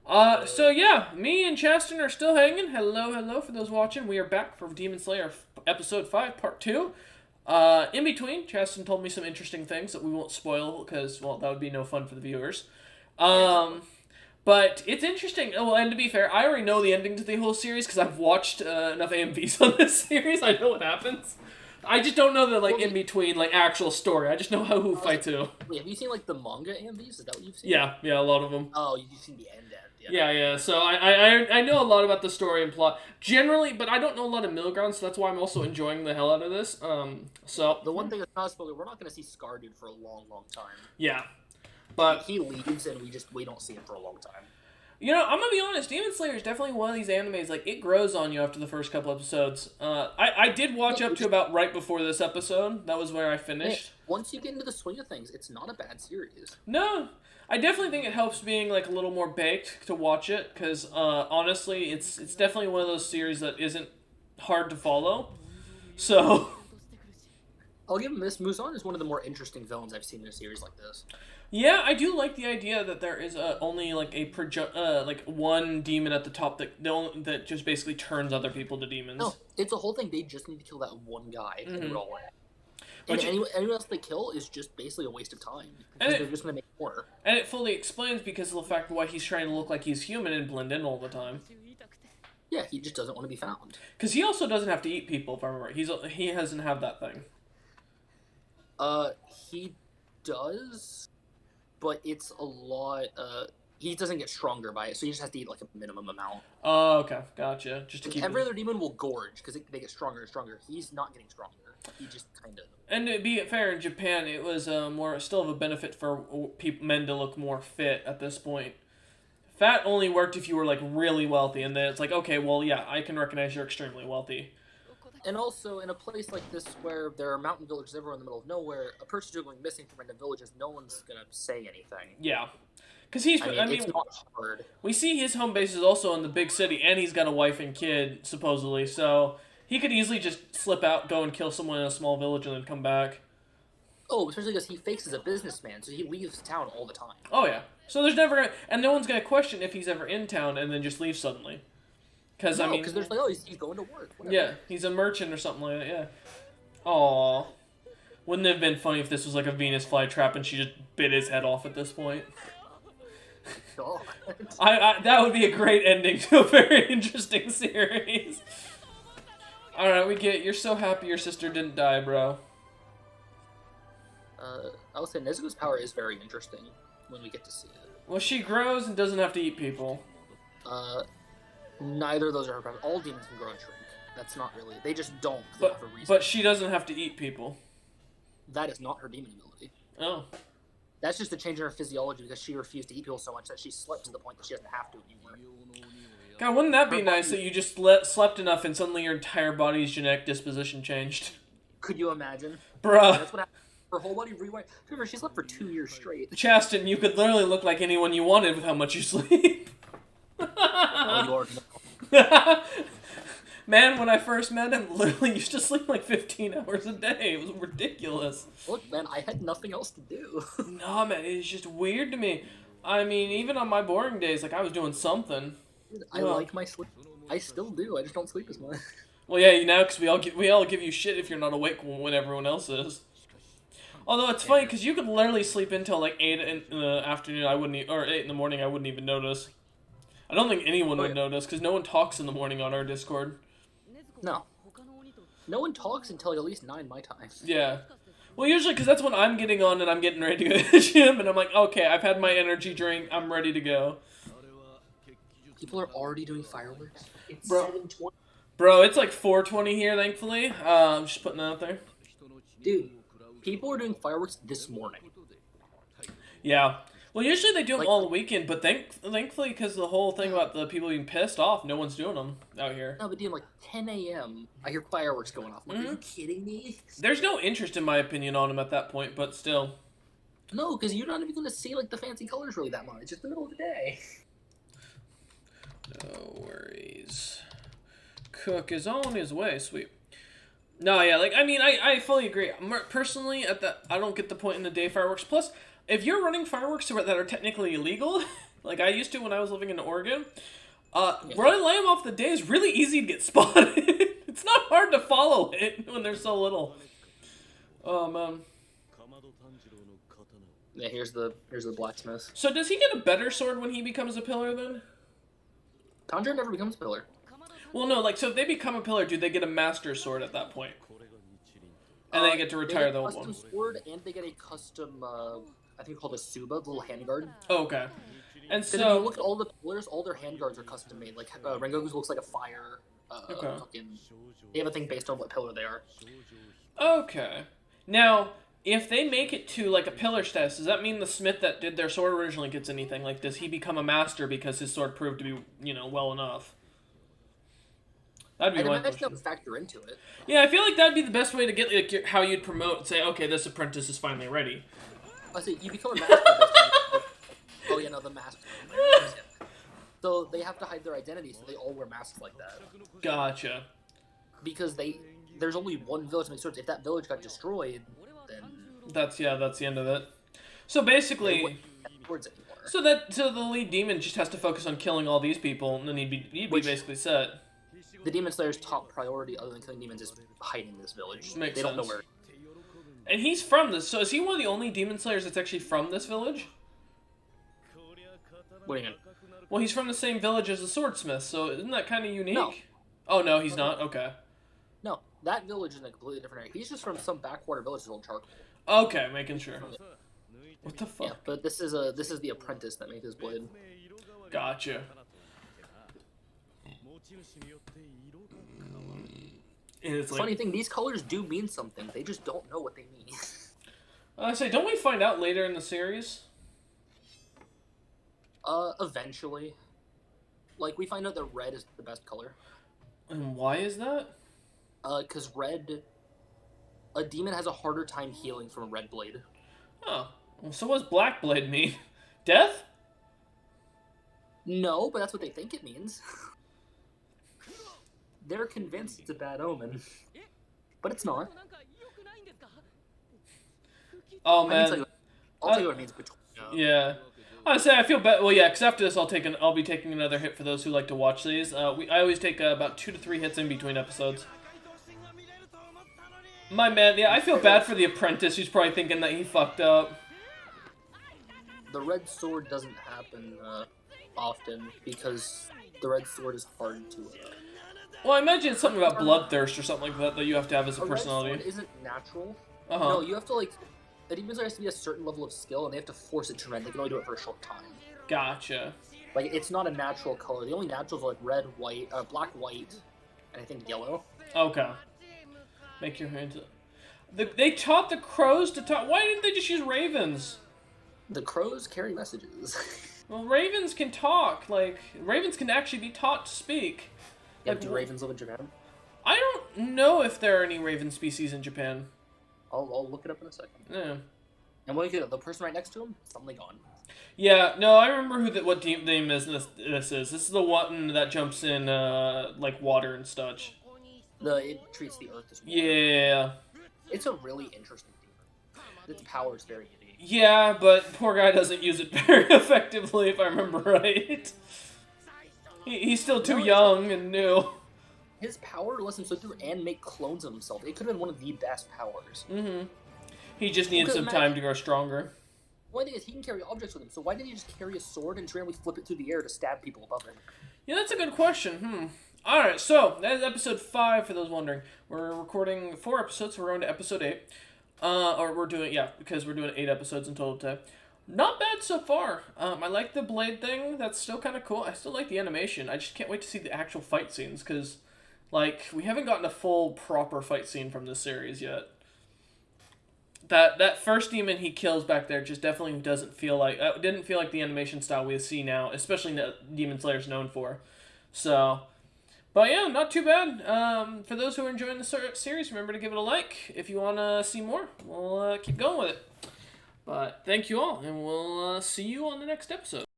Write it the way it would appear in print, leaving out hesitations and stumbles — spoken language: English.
So yeah, me and Chasten are still hanging. Hello, hello for those watching. We are back for Demon Slayer episode 5, part 2. In between, Chasten told me some interesting things that we won't spoil because, well, that would be no fun for the viewers. Um, but it's interesting. Well, and to be fair, I already know the ending to the whole series because I've watched enough AMVs on this series. I know what happens. I just don't know the in between actual story. I just know how who fights who. Wait, have you seen the manga AMVs? Is that what you've seen? Yeah, a lot of them. Oh, you've seen the end. Yeah. So I know a lot about the story and plot generally, but I don't know a lot of middle ground, so that's why I'm also enjoying the hell out of this. So the one thing that's not spoiler, we're not going to see Scar Dude for a long, long time. Yeah, but he leaves and we don't see him for a long time. You know, I'm gonna be honest. Demon Slayer is definitely one of these animes. It grows on you after the first couple episodes. I did watch up to about right before this episode. That was where I finished. Once you get into the swing of things, it's not a bad series. No, I definitely think it helps being a little more baked to watch it because honestly, it's definitely one of those series that isn't hard to follow. So I'll give him this. Muzan is one of the more interesting villains I've seen in a series like this. Yeah, I do like the idea that there is only one demon at the top that just basically turns other people to demons. No, it's a whole thing. They just need to kill that one guy and Mm-hmm. roll it. And anyone else they kill is just basically a waste of time. And they're just going to make more. And it fully explains because of the fact why he's trying to look like he's human and blend in all the time. Yeah, he just doesn't want to be found. Because he also doesn't have to eat people, if I remember. He doesn't have that thing. He does, but it's a lot. He doesn't get stronger by it, so he just has to eat a minimum amount. Oh, okay, gotcha. Just to keep. Every other demon will gorge because they get stronger and stronger. He's not getting stronger. He just kind of. And to be fair, in Japan, it was still of a benefit for men to look more fit at this point. Fat only worked if you were really wealthy, and then it's okay, well, yeah, I can recognize you're extremely wealthy. And also, in a place like this where there are mountain villages everywhere in the middle of nowhere, a person going missing from random villages, no one's gonna say anything. Yeah. Because it's not hard. We see his home base is also in the big city, and he's got a wife and kid, supposedly, so he could easily just slip out, go and kill someone in a small village, and then come back. Oh, especially because he fakes as a businessman, so he leaves town all the time. Oh, yeah. So there's never... And no one's going to question if he's ever in town and then just leave suddenly. Because, because there's he's going to work. Whatever. Yeah, he's a merchant or something like that, yeah. Aww. Wouldn't it have been funny if this was a Venus flytrap and she just bit his head off at this point? God. That would be a great ending to a very interesting series. Alright, we get... You're so happy your sister didn't die, bro. I would say Nezuko's power is very interesting when we get to see it. Well, she grows and doesn't have to eat people. Neither of those are her powers. All demons can grow and shrink. That's not really... They just don't. But she doesn't have to eat people. That is not her demon ability. Oh. That's just a change in her physiology because she refused to eat people so much that she slept to the point that she doesn't have to anymore. God, wouldn't that be nice that you just slept enough and suddenly your entire body's genetic disposition changed? Could you imagine? Bruh. That's what happened. Her whole body rewired. Remember, she slept for 2 years straight. Chasten, you could literally look like anyone you wanted with how much you sleep. Oh, you are. Man, when I first met him, literally used to sleep 15 hours a day. It was ridiculous. Look, man, I had nothing else to do. Nah, man, it's just weird to me. I mean, even on my boring days, I was doing something. I like my sleep. I still do. I just don't sleep as much. Well, yeah, now because we all give you shit if you're not awake when everyone else is. Although it's funny because you could literally sleep until 8 in the afternoon. Or 8 in the morning. I wouldn't even notice. I don't think anyone would notice because no one talks in the morning on our Discord. No. No one talks until at least 9 my time. Yeah. Well, usually because that's when I'm getting on and I'm getting ready to go to the gym, and I'm like, okay, I've had my energy drink, I'm ready to go. People are already doing fireworks. It's 7:20. Bro, it's 4:20 here, thankfully. I'm just putting that out there. Dude, people are doing fireworks this morning. Yeah. Well, usually they do them all weekend, but thankfully, because the whole thing about the people being pissed off, no one's doing them out here. No, but dude, 10 a.m., I hear fireworks going off. Are you kidding me? There's no interest, in my opinion, on them at that point, but still. No, because you're not even going to see, the fancy colors really that much. It's the middle of the day. No worries. Cook is on his way. Sweet. No, yeah, I fully agree. Personally, I don't get the point in the day fireworks. Plus, if you're running fireworks that are technically illegal, like I used to when I was living in Oregon. Yeah. Running Lamb off the day is really easy to get spotted. It's not hard to follow it when they're so little. Oh man. Yeah, here's the blacksmith. So does he get a better sword when he becomes a pillar then? Tanjiro never becomes a pillar. Well, no, like so if they become a pillar, do they get a master sword at that point? And they get to retire the old one. Custom sword, and they get a custom, I think called a Suba, the little handguard. Oh, okay. And So if you look at all the pillars, all their handguards are custom made. Like Rengoku's looks like a fire. Okay. They have a thing based on what pillar they are. Okay. Now, if they make it to like a pillar status, does that mean the smith that did their sword originally gets anything? Like, does he become a master because his sword proved to be, well enough? That'd be I'd my imagine that question. would factor into it. Yeah, I feel like that'd be the best way to get like, how you'd promote and say, okay, this apprentice is finally ready. I say you become a master. Oh yeah, no, the master. So they have to hide their identity, so they all wear masks like that. Gotcha. Because there's only one village to make swords. If that village got destroyed, then That's the end of it. So basically, swords anymore. so the lead demon just has to focus on killing all these people, and then he'd be basically set. The Demon Slayer's top priority, other than killing demons, is hiding this village. Makes they don't know sense. where. And he's from this, so is he one of the only demon slayers that's actually from this village? What do you mean? Well, he's from the same village as the swordsmith, so isn't that kind of unique? No. Oh no, he's not. Okay. No, that village is in a completely different area. He's just from some backwater village called Charcoal. Okay, making sure. What the fuck? Yeah, but this is the apprentice that made his blade. Gotcha. And it's like, Funny thing, these colors do mean something. They just don't know what they mean. I say, don't we find out later in the series? Eventually. Like, we find out that red is the best color. And why is that? Because red... A demon has a harder time healing from a red blade. Oh. Well, so what's Black Blade mean? Death? No, but that's what they think it means. They're convinced it's a bad omen. But it's not. Oh, I'll man. tell you what it means between. Yeah. I say I feel bad. Well, yeah. Because after this, I'll be taking another hit for those who like to watch these. I always take about 2 to 3 hits in between episodes. My man, yeah, I feel bad for the apprentice who's probably thinking that he fucked up. The red sword doesn't happen often because the red sword is hard to. Well, I imagine it's something about bloodthirst or something like that you have to have as a Red personality. sword isn't natural. Uh-huh. No, you have to like. The demon slayer has to be a certain level of skill, and they have to force it to red. They can only do it for a short time. Gotcha. Like it's not a natural color. The only naturals are like red, white, black, white, and I think yellow. Okay. Make your hands up. They taught the crows to talk. Why didn't they just use ravens? The crows carry messages. Well, ravens can talk. Like, ravens can actually be taught to speak. Yeah, Like, do ravens live in Japan? I don't know if there are any raven species in Japan. I'll look it up in a second. Yeah. And when you get the person right next to him, suddenly gone. Yeah, no, I remember what name is this is. This is the one that jumps in, like, water and such. It treats the earth as water. Yeah. It's a really interesting demon. Its power is very unique. Yeah, but poor guy doesn't use it very effectively, if I remember right. He's still too young and new. His power lets him slip through and make clones of himself. It could have been one of the best powers. Mm-hmm. He just needs Because some time to grow stronger. One thing is, he can carry objects with him, so why didn't he just carry a sword and randomly flip it through the air to stab people above him? Yeah, that's a good question. Alright, so, that is episode 5, for those wondering. We're recording 4 episodes, so we're on to episode 8. Because we're doing 8 episodes in total today. Not bad so far. I like the blade thing. That's still kind of cool. I still like the animation. I just can't wait to see the actual fight scenes, because, like, we haven't gotten a full, proper fight scene from this series yet. That first demon he kills back there just definitely didn't feel like the animation style we see now, especially that Demon Slayer's known for. So, but yeah, not too bad. For those who are enjoying the series, remember to give it a like. If you want to see more, we'll keep going with it. But thank you all, and we'll see you on the next episode.